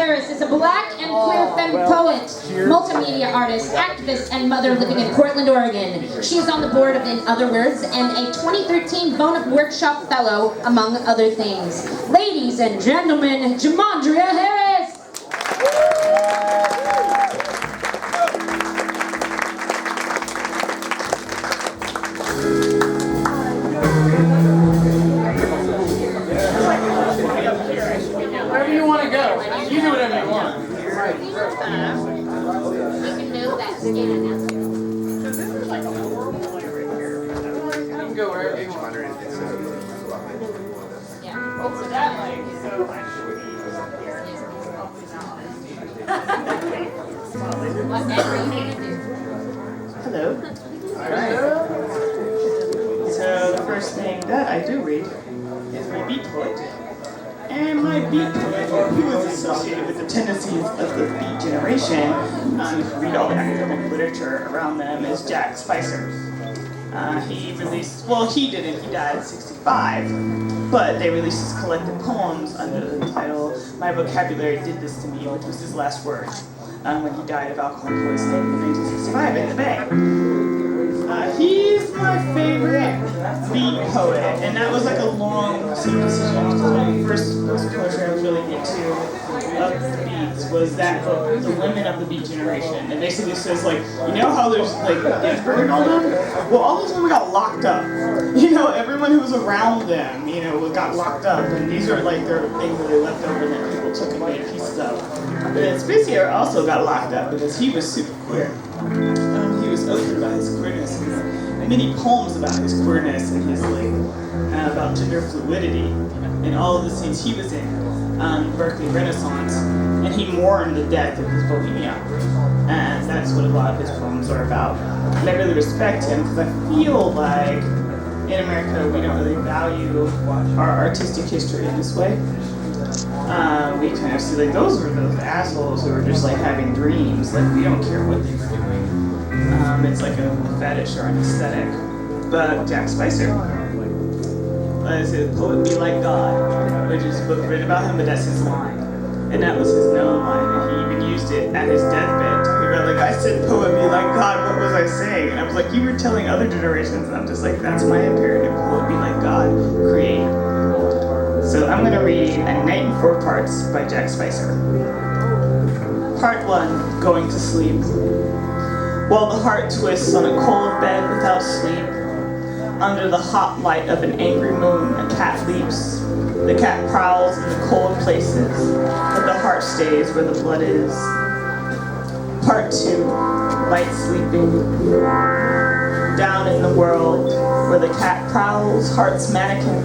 Harris is a black and queer femme poet, multimedia artist, activist, and mother living in Portland, Oregon. She is on the board of In Other Words and a 2013 Bonus Workshop Fellow, among other things. Ladies and gentlemen, Jamondria Harris! Wherever you want to go. You do whatever you want. You can move that skin. This is like a horrible way right here. You can go wherever you want. Yeah. Oh, so that like, so I should be Whatever you need to do. Hello. Alright. So the first thing that I do read is my beat poet. And my beat poet, who is associated with the tendencies of the beat generation, if you read all the academic literature around them, is Jack Spicer. He released, well, he didn't, he died at 65, but they released his collected poems under the title My Vocabulary Did This To Me, which was his last word, when he died of alcohol poisoning in 1965 in the Bay. He's my favorite beat poet, and that was like a long decision. One of the first books of poetry I was really into of the beats was that book, The Women of the Beat Generation. It basically says like, you know how there's like Ginsberg and all them? Well, all those women got locked up. You know, everyone who was around them, you know, got locked up, and these are like their things that they left over that people took and made pieces of. But Spicer also got locked up because he was super queer. He was open about his queerness, and many poems about his queerness and his like about gender fluidity and all of the scenes he was in Berkeley Renaissance, and he mourned the death of his bohemia, and that's what a lot of his poems are about. And I really respect him because I feel like in America we don't really value our artistic history in this way. We kind of see like those were those assholes who were just like having dreams, like we don't care what they were doing. It's like a fetish or an aesthetic. But Jack Spicer, is a poet be like God, which is a book written about him, but that's his line. And that was his known line, and he even used it at his deathbed, talking about like, I said poet be like God, what was I saying? And I was like, you were telling other generations, and I'm just like, that's my imperative, poet be like God, create. So I'm gonna read A Night in 4 Parts by Jack Spicer. Part 1, Going to Sleep. While the heart twists on a cold bed without sleep, under the hot light of an angry moon, a cat leaps. The cat prowls in the cold places, but the heart stays where the blood is. Part 2, Light Sleeping. Down in the world, where the cat prowls, heart's mannequin.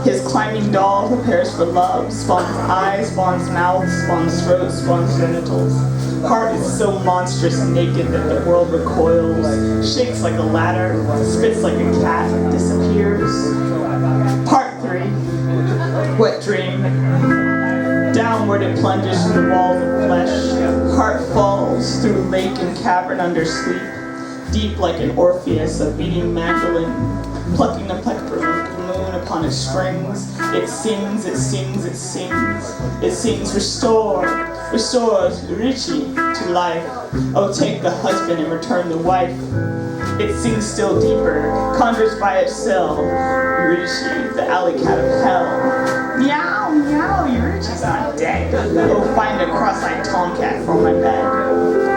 His climbing doll prepares for love, spawns eyes, spawns mouth, spawns throat, spawns genitals. Heart is so monstrous and naked that the world recoils, shakes like a ladder, spits like a cat, disappears. Part 3, Wet Dream. Downward it plunges through the walls of flesh. Heart falls through lake and cavern under sleep, deep like an Orpheus, a beating mandolin, plucking the moon upon its strings. It sings, it sings, it sings. It sings, restore. Restores Richie to life. Oh, take the husband and return the wife. It sings still deeper, conjures by itself. Richie, the alley cat of hell. Meow, meow, Richie's not dead. Oh, find a cross-eyed tomcat for my bed.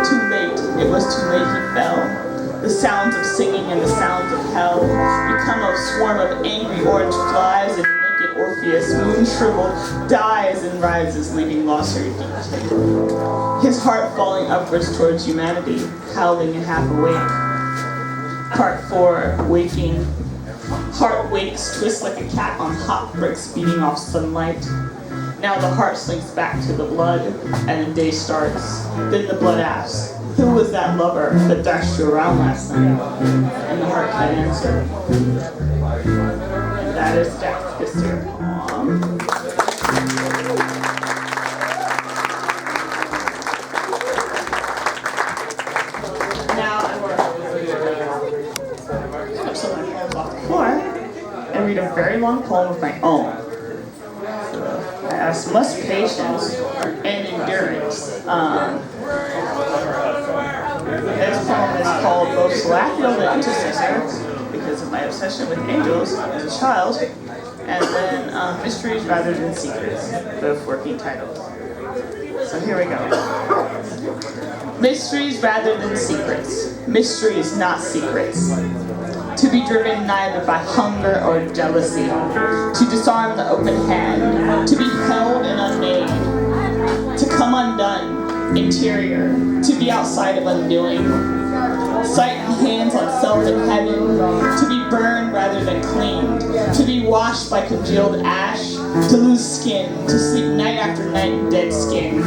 Too late, it was too late he fell. The sounds of singing and the sounds of hell become a swarm of angry orange flies, and naked Orpheus, moon shriveled, dies and rises, leaving lost her deep. His heart falling upwards towards humanity, howling and half awake. Part 4, Waking. Heart wakes, twists like a cat on hot bricks beating off sunlight. Now the heart slinks back to the blood, and the day starts. Then the blood asks, who was that lover that dashed you around last night? And the heart can't answer. And that is Jack Spicer. Now I'm going to pick up some of my poems off the floor and read a very long poem of my own. I requires much patience and endurance. This poem is called Both Slapfield the Intercessor, because of my obsession with angels as a child, and then Mysteries Rather Than Secrets, both working titles. So here we go. Mysteries rather than secrets. Mysteries, not secrets. To be driven neither by hunger or jealousy. To disarm the open hand. To be held and unmade. To come undone. Interior. To be outside of undoing. Sight and hands on self in heaven. To be burned rather than cleaned. To be washed by congealed ash. To lose skin. To sleep night after night in dead skin.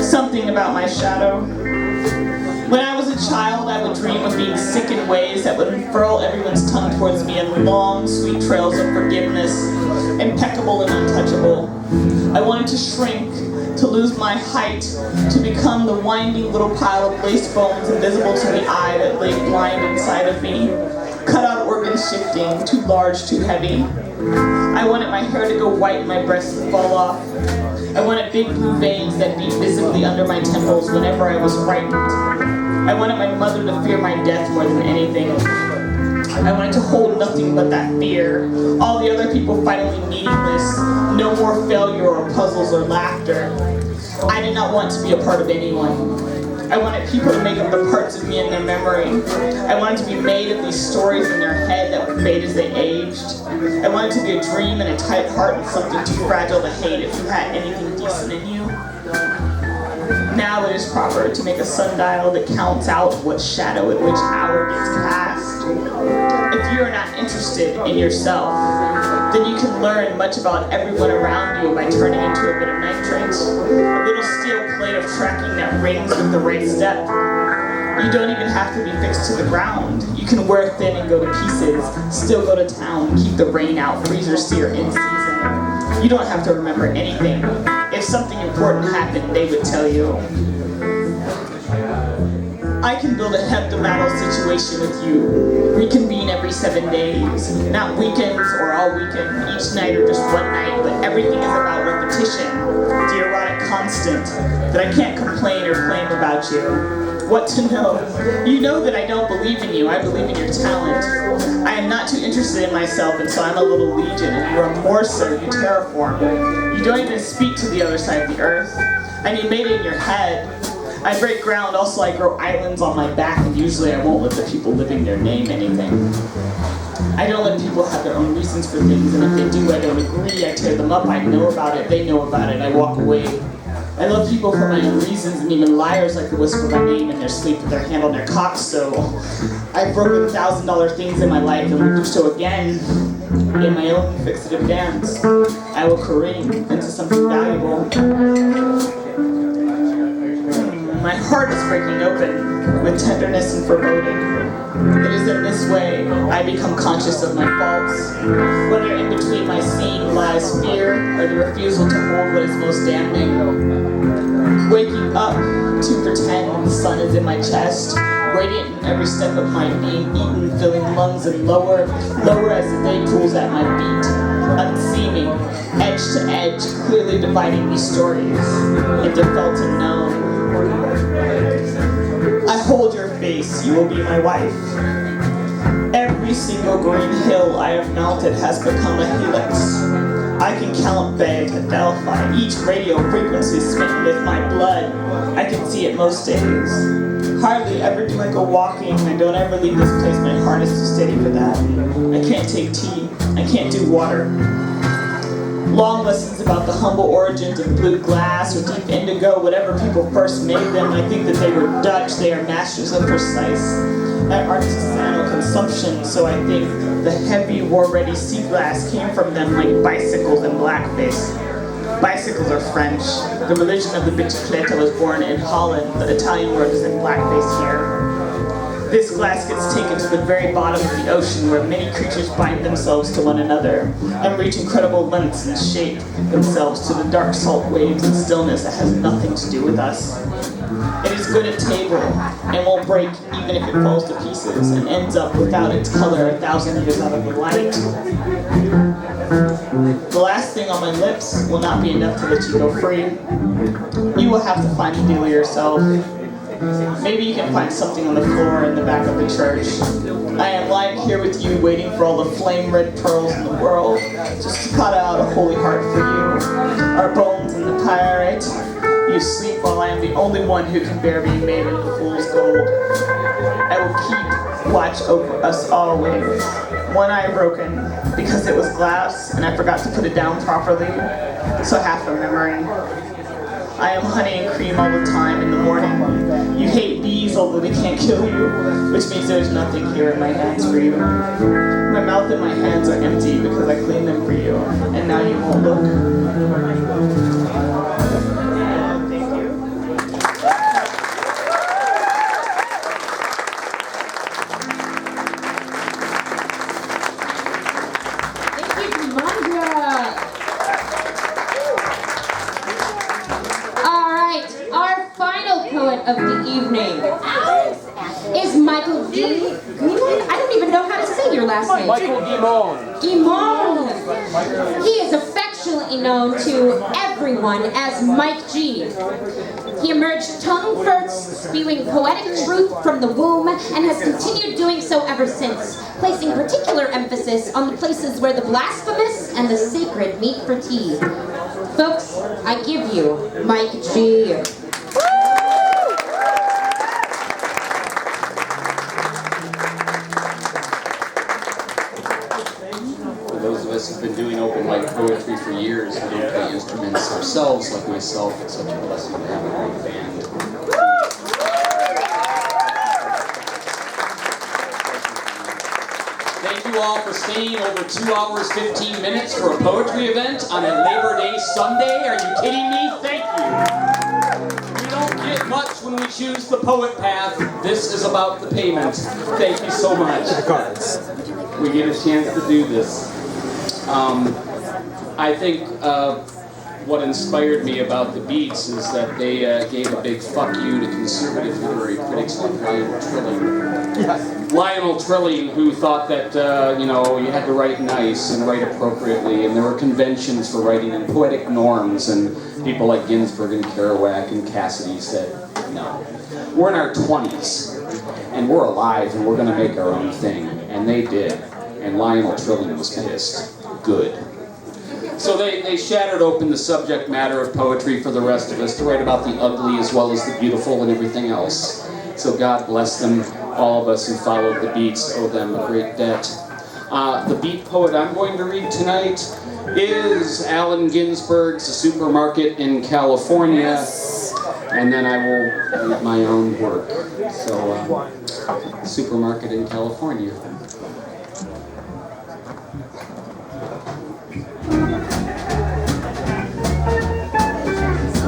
Something about my shadow. When I was a child, I would dream of being sick in ways that would unfurl everyone's tongue towards me in long, sweet trails of forgiveness, impeccable and untouchable. I wanted to shrink, to lose my height, to become the winding little pile of lace bones invisible to the eye that lay blind inside of me. Cut out organs shifting, too large, too heavy. I wanted my hair to go white and my breasts to fall off. I wanted big blue veins that beat visibly under my temples whenever I was frightened. I wanted my mother to fear my death more than anything. I wanted to hold nothing but that fear. All the other people finally meaningless. No more failure or puzzles or laughter. I did not want to be a part of anyone. I wanted people to make up the parts of me in their memory. I wanted to be made of these stories in their head that would fade as they aged. I wanted to be a dream and a tight heart and something too fragile to hate if you had anything decent in you. Now it is proper to make a sundial that counts out what shadow at which hour gets cast. If you are not interested in yourself, then you can learn much about everyone around you by turning into a bit of nitrate, a little steel plate of tracking that rings with the right step. You don't even have to be fixed to the ground. You can wear thin and go to pieces, still go to town, keep the rain out, freezer sear in season. You don't have to remember anything. If something important happened, they would tell you. I can build a hebdomadal situation with you. Reconvene every 7 days. Not weekends or all weekend, each night or just one night, but everything is about repetition. The erotic constant, that I can't complain or claim about you. What to know? You know that I don't believe in you, I believe in your talent. I am not too interested in myself, and so I'm a little legion, and you are more so, you terraform. You don't even speak to the other side of the earth, and you made it in your head. I break ground, also I grow islands on my back, and usually I won't let the people living there name anything. I don't let people have their own reasons for things, and if they do, I don't agree, I tear them up, I know about it, they know about it, I walk away. I love people for my own reasons, and even liars like to whisper my name in their sleep with their hand on their cock, so I've broken $1,000 things in my life and will do so again in my own fixative dance. I will careen into something valuable. My heart is breaking open with tenderness and foreboding. It is in this way I become conscious of my faults. Whether in between my seeing lies fear or the refusal to hold what is most damning. Waking up to pretend the sun is in my chest, radiant in every step of my being eaten, filling lungs and lower as the day pulls at my feet. Unseeming, edge to edge, clearly dividing these stories into felt and known. I hold your face, you will be my wife. Every single green hill I have mounted has become a helix. I can count Bay to Delphi, each radio frequency smitten with my blood. I can see it most days. Hardly ever do I go walking, I don't ever leave this place, my heart is too steady for that. I can't take tea, I can't do water. Long lessons about the humble origins of blue glass or deep indigo, whatever people first made them. I think that they were Dutch, they are masters of precise and artisanal consumption, so I think the heavy war-ready sea glass came from them like bicycles and blackface. Bicycles are French. The religion of the bicicletta was born in Holland. The Italian word is in blackface here. This glass gets taken to the very bottom of the ocean where many creatures bind themselves to one another and reach incredible lengths and shape themselves to the dark salt waves and stillness that has nothing to do with us. It is good at table and won't break even if it falls to pieces and ends up without its color 1,000 years out of the light. The last thing on my lips will not be enough to let you go free. You will have to find a dealer yourself. Maybe you can find something on the floor in the back of the church. I am lying here with you, waiting for all the flame red pearls in the world, just to cut out a holy heart for you. Our bones in the pyrite. You sleep while I am the only one who can bear being made into fool's gold. I will keep watch over us always. One eye broken because it was glass and I forgot to put it down properly, so half a memory. I am honey and cream all the time in the morning. You hate bees, although they can't kill you, which means there's nothing here in my hands for you. My mouth and my hands are empty because I cleaned them for you, and now you won't look. Thank you. Thank you, Jamondria. All right, our final poet of the evening is Michael Guimond. I don't even know how to say your last name. Michael Guimond. Guimond. He is affectionately known to everyone as Mike G. He emerged tongue first, spewing poetic truth from the womb, and has continued doing so ever since, placing particular emphasis on the places where the blasphemous and the sacred meet for tea. Folks, I give you Mike G. For those of us who've been doing open mic poetry for years, we don't play instruments ourselves like myself. It's such a blessing to have a great band. Thank you all for staying over 2 hours, 15 minutes for a poetry event on a Labor Day Sunday. Are you kidding me? Thank you. We don't get much when we choose the poet path. This is about the payment. Thank you so much. We get a chance to do this. I think what inspired me about the Beats is that they gave a big fuck you to conservative literary critics like Lionel Trilling. Lionel Trilling, who thought that you had to write nice and write appropriately, and there were conventions for writing and poetic norms, and people like Ginsberg and Kerouac and Cassidy said, no. We're in our 20s, and we're alive, and we're going to make our own thing. And they did. And Lionel Trilling was pissed. Good. So they shattered open the subject matter of poetry for the rest of us to write about the ugly as well as the beautiful and everything else. So God bless them. All of us who followed the Beats owe them a great debt. The beat poet I'm going to read tonight is Allen Ginsberg's Supermarket in California. And then I will read my own work. So, Supermarket in California.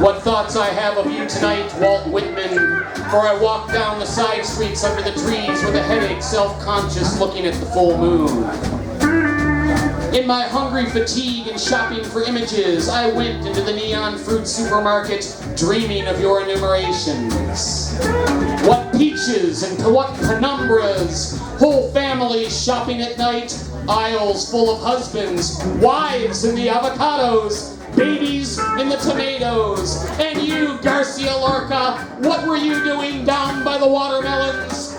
What thoughts I have of you tonight, Walt Whitman, for I walk down the side streets under the trees with a headache, self-conscious, looking at the full moon. In my hungry fatigue and shopping for images, I went into the neon fruit supermarket, dreaming of your enumerations. What peaches and what penumbras, whole families shopping at night, aisles full of husbands, wives in the avocados, babies in the tomatoes. And you, Garcia Lorca, what were you doing down by the watermelons?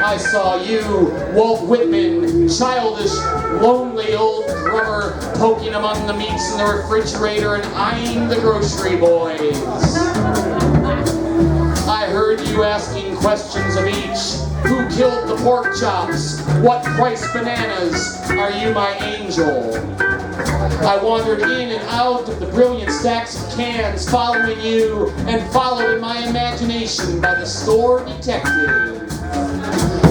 I saw you, Walt Whitman, childish, lonely old drummer, poking among the meats in the refrigerator and eyeing the grocery boys. I heard you asking questions of each. Who killed the pork chops? What price bananas? Are you my angel? I wandered in and out of the brilliant stacks of cans, following you, and followed in my imagination by the store detective.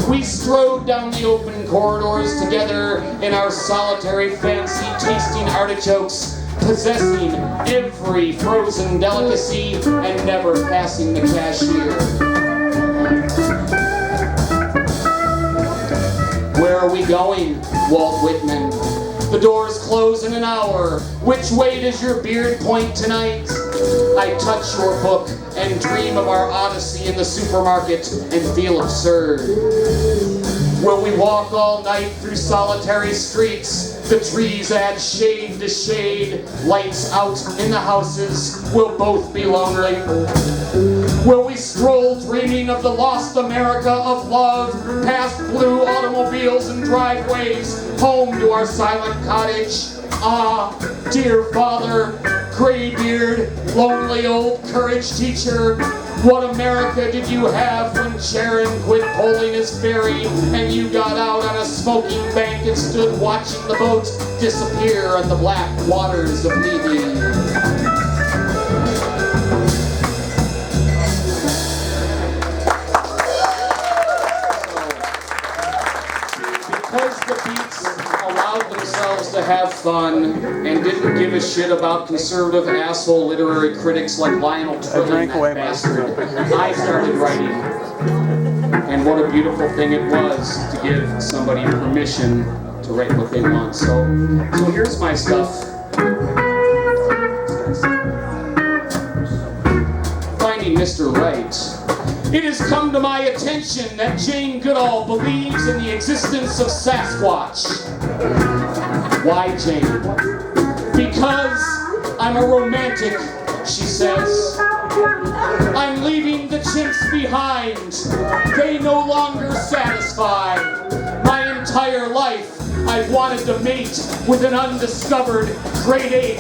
We strode down the open corridors together in our solitary fancy, tasting artichokes, possessing every frozen delicacy and never passing the cashier. Where are we going, Walt Whitman? The doors close in an hour. Which way does your beard point tonight? I touch your book and dream of our odyssey in the supermarket and feel absurd. Will we walk all night through solitary streets? The trees add shade to shade. Lights out in the houses will both be lonely. Will we stroll dreaming of the lost America of love, past blue automobiles and driveways, home to our silent cottage? Ah, dear father, gray-beard, lonely old courage teacher, what America did you have when Sharon quit pulling his ferry and you got out on a smoking bank and stood watching the boats disappear on the black waters of Lubin? Because the Beats allowed themselves to have fun and didn't give a shit about conservative asshole literary critics like Lionel Trilling, that bastard, I started writing. And what a beautiful thing it was to give somebody permission to write what they want. So here's my stuff. Finding Mr. Right. It has come to my attention that Jane Goodall believes in the existence of Sasquatch. Why, Jane? Because I'm a romantic, she says. I'm leaving the chimps behind. They no longer satisfy. My entire life, I've wanted to mate with an undiscovered great ape.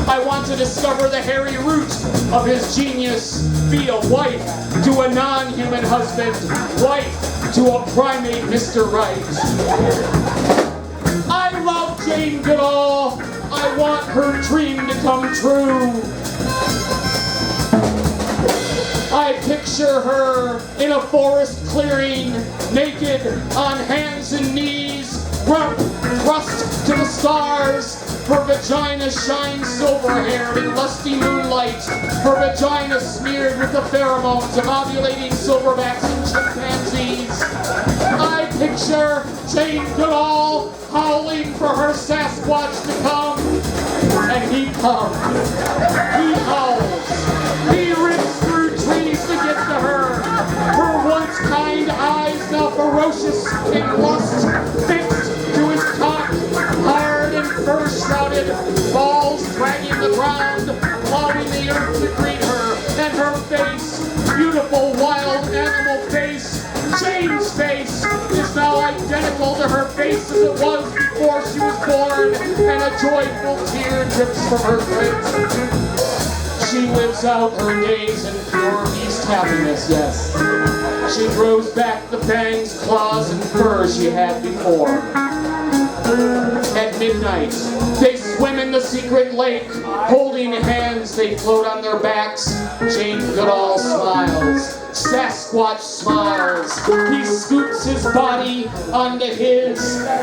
I want to discover the hairy root of his genius, be a wife to a non-human husband, wife to a primate Mr. Right. I love Jane Goodall. I want her dream to come true. I picture her in a forest clearing, naked, on hands and knees, rump thrust to the stars. Her vagina shines silver-haired in lusty moonlight. Her vagina smeared with the pheromones of ovulating silverbacks and chimpanzees. I picture Jane Goodall howling for her Sasquatch to come. And he comes. He howls. He rips through trees to get to her. Her once kind eyes now ferocious in lust, fixed to his cock, hard and fur-shrouded, balls dragging the ground, plowing the earth to greet her, and her face, beautiful wild animal face, Jane's face, is now identical to her face as it was before she was born, and a joyful tear drips from her face. She lives out her days in pure beast happiness, yes. She grows back the fangs, claws, and fur she had before. At midnight, they swim in the secret lake. Holding hands, they float on their backs. Jane Goodall smiles. Sasquatch smiles. He scoops his body onto his.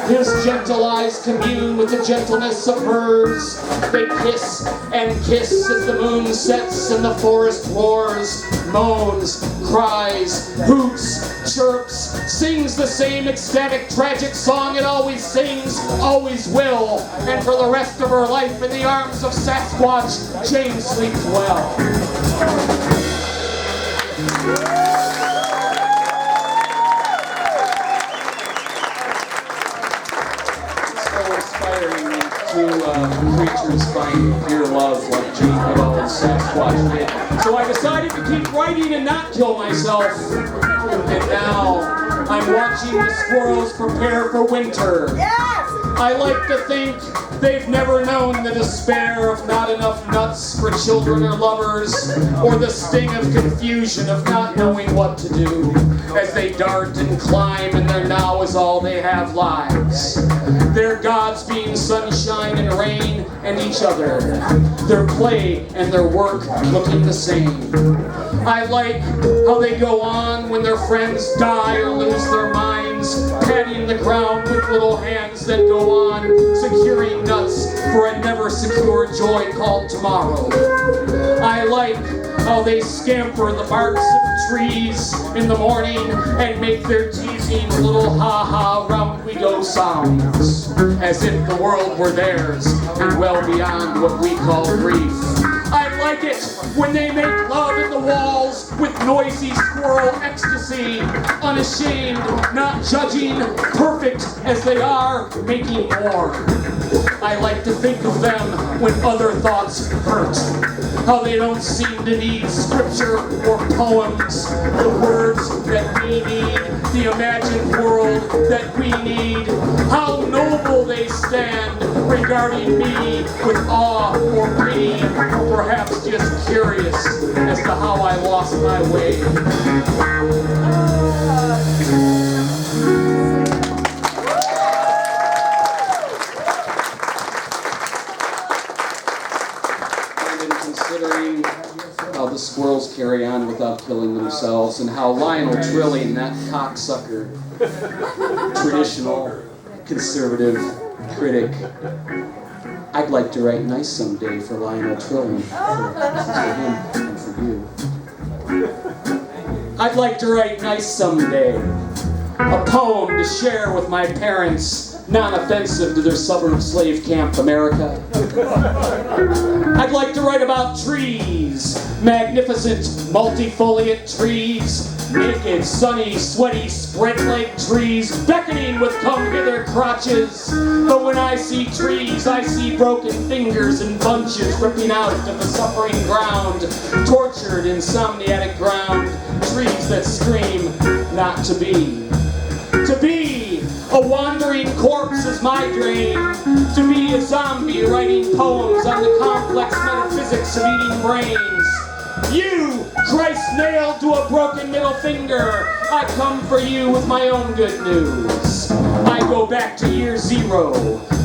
His gentle eyes commune with the gentleness of hers. They kiss and kiss as the moon sets and the forest roars, moans, cries, hoots, chirps, sings the same ecstatic, tragic song it always sings, always will. And for the rest of her life in the arms of Sasquatch, Jane sleeps well. Creatures find pure love like Jane Goodall and Sasquatch did. So I decided to keep writing and not kill myself. And now I'm watching the squirrels prepare for winter. Yes! I like to think they've never known the despair of not enough nuts for children or lovers, or the sting of confusion of not knowing what to do, as they dart and climb and their now is all they have lives. Their gods being sunshine and rain and each other, their play and their work looking the same. I like how they go on when their friends die or lose their minds, patting the ground with little hands that go on, securing nuts for a never secure joy called tomorrow. I like how they scamper the barks of trees in the morning and make their teasing little ha-ha round-we-go sounds, as if the world were theirs and well beyond what we call grief. I like it when they make love in the walls with noisy squirrel ecstasy, unashamed, not judging, perfect as they are, making war. I like to think of them when other thoughts hurt. How they don't seem to need scripture or poems, the words that we need, the imagined world that we need. How noble they stand regarding me with awe or pity, or perhaps just curious as to how I lost my way. Considering how the squirrels carry on without killing themselves, and how Lionel Trilling, that cocksucker, traditional, conservative critic, I'd like to write nice someday for Lionel Trilling, for him and for you. I'd like to write nice someday, a poem to share with my parents, non-offensive to their suburb slave camp America. I'd like to write about trees, magnificent multifoliate trees, naked, sunny, sweaty, spread-legged trees, beckoning with come-hither crotches. But when I see trees, I see broken fingers and bunches ripping out of the suffering ground, tortured, insomniatic ground, trees that scream not to be. To be a wandering corpse is my dream. To be a zombie writing poems on the complex metaphysics of eating brains. You, Christ nailed to a broken middle finger, I come for you with my own good news. I go back to year 0,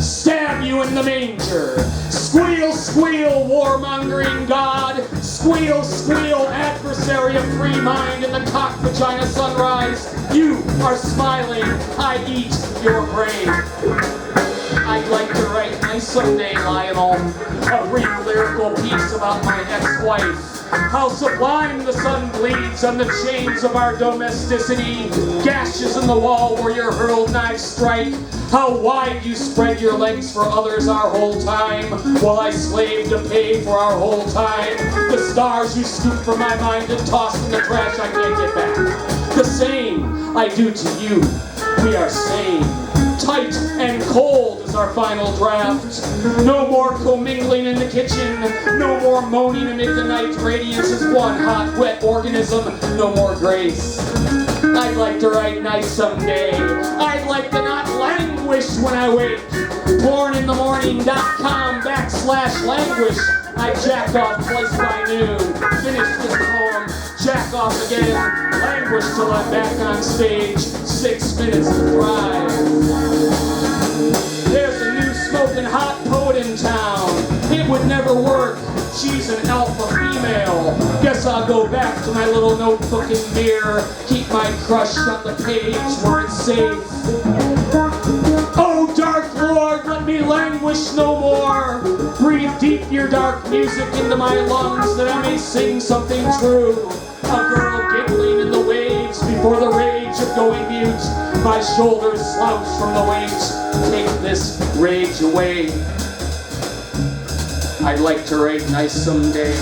stab you in the manger. Squeal, squeal, warmongering God. Squeal, squeal, adversary of free mind in the cock vagina sunrise. You are smiling, I eat your brain. I'd like to write nice someday, Lionel, a brief lyrical piece about my ex-wife. How sublime the sun bleeds on the chains of our domesticity, gashes in the wall where your hurled knives strike. How wide you spread your legs for others our whole time, while I slave to pay for our whole time. The stars you scoop from my mind and toss in the trash I can't get back. The same I do to you. We are sane. Tight and cold is our final draft. No more commingling in the kitchen. No more moaning amid the night radiance as one hot, wet organism. No more grace. I'd like to write nice someday. I'd like to not languish when I wake. borninthemorning.com/languish. I jack off twice by noon. Finish this poem. Jack off again. Languish till I'm back on stage. 6 minutes to thrive. There's a new smoking hot poet in town. It would never work. She's an alpha female. Guess I'll go back to my little notebook and mirror. Keep my crush on the page where it's safe. Oh, dark Lord, let me languish no more. Breathe deep your dark music into my lungs that I may sing something true. A girl giggling in the waves before the rage of going mute. My shoulders slouch from the weight. Take this rage away. I'd like to write nice someday.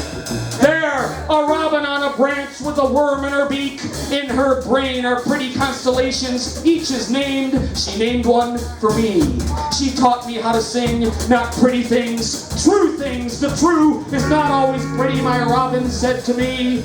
There, a robin on a branch with a worm in her beak. In her brain are pretty constellations, each is named. She named one for me. She taught me how to sing, not pretty things, true things. The true is not always pretty, my robin said to me.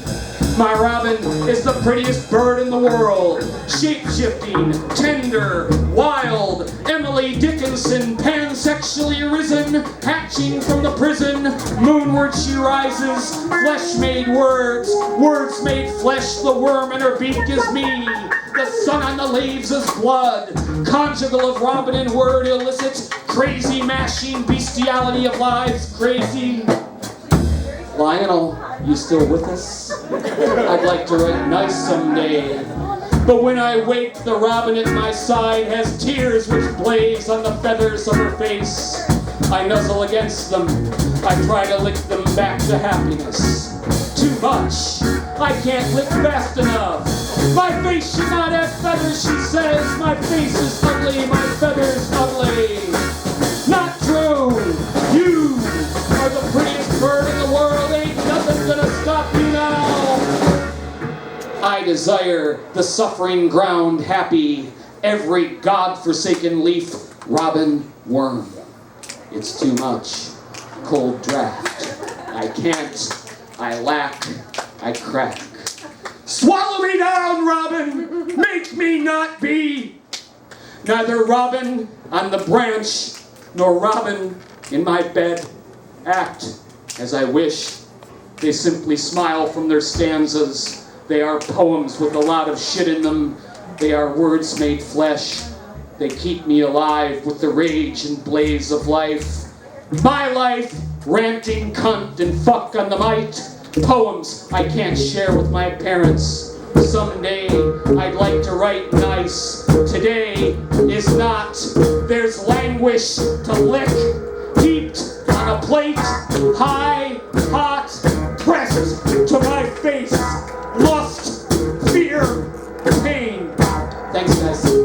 My robin is the prettiest bird in the world. Shape-shifting, tender, wild. Emily Dickinson, pansexually arisen, hatching from the prison. Moonward she rises, flesh-made words. Words made flesh, the worm in her beak is me. The sun on the leaves is blood. Conjugal of robin and word illicit. Crazy mashing bestiality of lives crazy. Lionel, you still with us? I'd like to write nice someday. But when I wake, the robin at my side has tears which blaze on the feathers of her face. I nuzzle against them. I try to lick them back to happiness. Too much. I can't lick fast enough. My face should not have feathers, she says. My face is ugly, my feathers ugly. Not true. You are the prettiest bird in the world. Ain't nothing I'm gonna stop you now. I desire the suffering ground happy, every God-forsaken leaf, robin, worm. It's too much. Cold draft. I can't. I lack. I crack. Swallow me down, Robin! Make me not be! Neither robin on the branch, nor robin in my bed. Act as I wish. They simply smile from their stanzas. They are poems with a lot of shit in them. They are words made flesh. They keep me alive with the rage and blaze of life. My life, ranting cunt and fuck on the might. Poems I can't share with my parents. Someday I'd like to write nice. Today is not. There's languish to lick. Heaped on a plate. High, hot, pressed to my face. Lust, fear, pain. Thanks, guys.